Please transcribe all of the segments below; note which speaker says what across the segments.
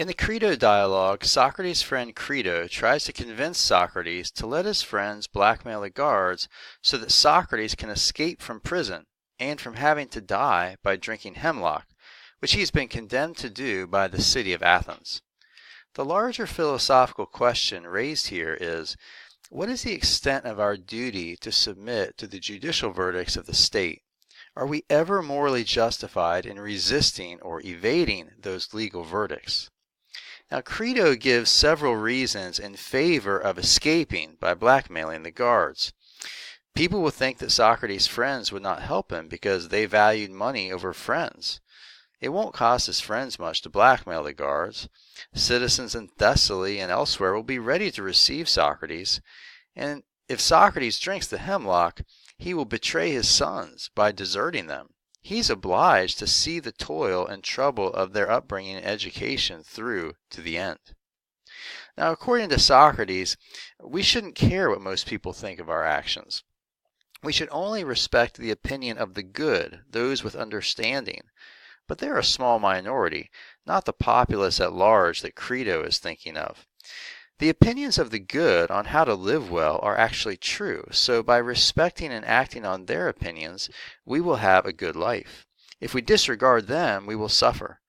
Speaker 1: In the Crito dialogue, Socrates' friend Crito tries to convince Socrates to let his friends blackmail the guards so that Socrates can escape from prison and from having to die by drinking hemlock, which he's been condemned to do by the city of Athens. The larger philosophical question raised here is, what is the extent of our duty to submit to the judicial verdicts of the state? Are we ever morally justified in resisting or evading those legal verdicts? Now, Crito gives several reasons in favor of escaping by blackmailing the guards. People will think that Socrates' friends would not help him because they valued money over friends. It won't cost his friends much to blackmail the guards. Citizens in Thessaly and elsewhere will be ready to receive Socrates, and if Socrates drinks the hemlock, he will betray his sons by deserting them. He's obliged to see the toil and trouble of their upbringing and education through to the end. Now, according to Socrates, we shouldn't care what most people think of our actions. We should only respect the opinion of the good, those with understanding. But they're a small minority, not the populace at large that Crito is thinking of. The opinions of the good on how to live well are actually true, so by respecting and acting on their opinions, we will have a good life. If we disregard them, we will suffer.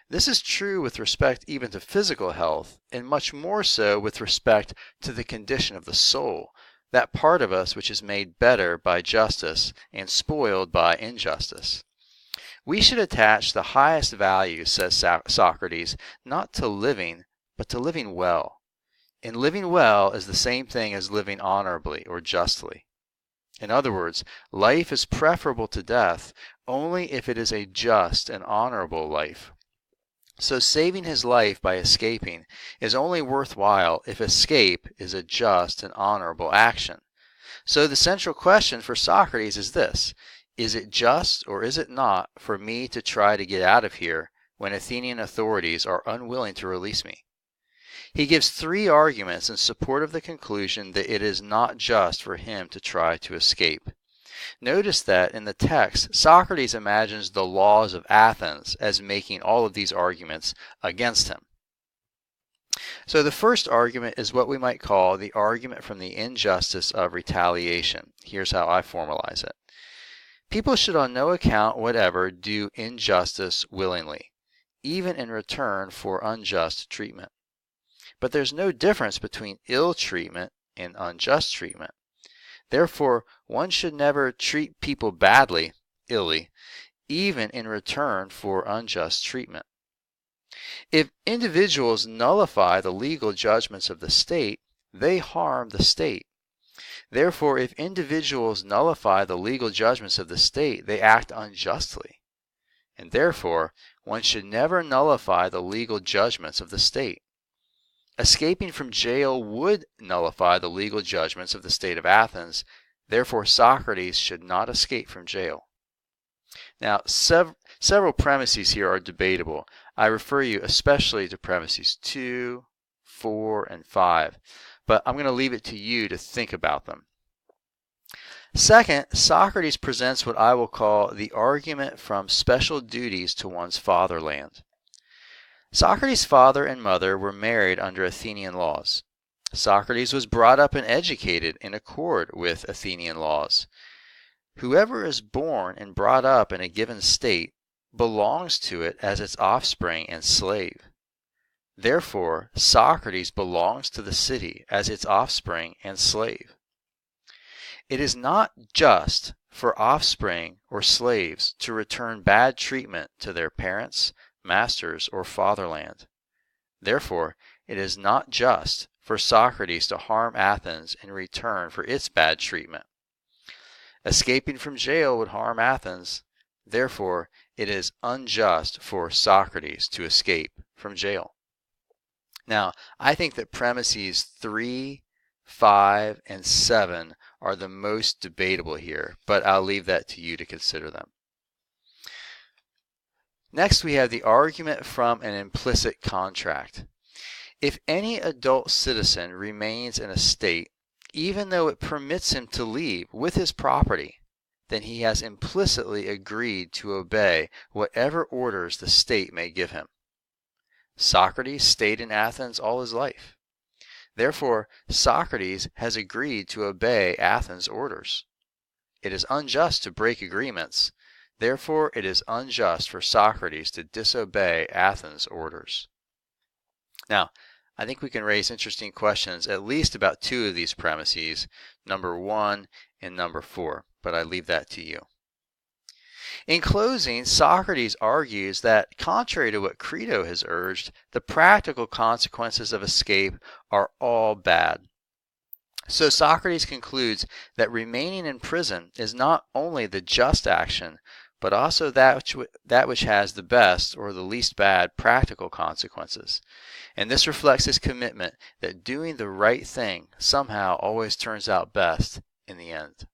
Speaker 1: This is true with respect even to physical health, and much more so with respect to the condition of the soul, that part of us which is made better by justice and spoiled by injustice. We should attach the highest value, says Socrates, not to living, but to living well. And living well is the same thing as living honorably or justly. In other words, life is preferable to death only if it is a just and honorable life. So saving his life by escaping is only worthwhile if escape is a just and honorable action. So the central question for Socrates is this: is it just or is it not for me to try to get out of here when Athenian authorities are unwilling to release me? He gives three arguments in support of the conclusion that it is not just for him to try to escape. Notice that in the text, Socrates imagines the laws of Athens as making all of these arguments against him. So the first argument is what we might call the argument from the injustice of retaliation. Here's how I formalize it. People should on no account whatever do injustice willingly, even in return for unjust treatment. But there's no difference between ill treatment and unjust treatment. Therefore, one should never treat people badly, illy, even in return for unjust treatment. If individuals nullify the legal judgments of the state, they harm the state. Therefore, if individuals nullify the legal judgments of the state, they act unjustly. And therefore, one should never nullify the legal judgments of the state. Escaping from jail would nullify the legal judgments of the state of Athens. Therefore, Socrates should not escape from jail. Now, several premises here are debatable. I refer you especially to premises 2, 4, and 5, but I'm going to leave it to you to think about them. Second, Socrates presents what I will call the argument from special duties to one's fatherland. Socrates' father and mother were married under Athenian laws. Socrates was brought up and educated in accord with Athenian laws. Whoever is born and brought up in a given state belongs to it as its offspring and slave. Therefore, Socrates belongs to the city as its offspring and slave. It is not just for offspring or slaves to return bad treatment to their parents, masters, or fatherland. Therefore, it is not just for Socrates to harm Athens in return for its bad treatment. Escaping from jail would harm Athens. Therefore, it is unjust for Socrates to escape from jail. Now, I think that premises 3, 5, and 7 are the most debatable here, but I'll leave that to you to consider them. Next, we have the argument from an implicit contract. If any adult citizen remains in a state, even though it permits him to leave with his property, then he has implicitly agreed to obey whatever orders the state may give him. Socrates stayed in Athens all his life. Therefore, Socrates has agreed to obey Athens' orders. It is unjust to break agreements. Therefore, it is unjust for Socrates to disobey Athens' orders. Now, I think we can raise interesting questions at least about two of these premises, number 1 and number 4, but I leave that to you. In closing, Socrates argues that, contrary to what Crito has urged, the practical consequences of escape are all bad. So Socrates concludes that remaining in prison is not only the just action, but also that which has the best or the least bad practical consequences. And this reflects his commitment that doing the right thing somehow always turns out best in the end.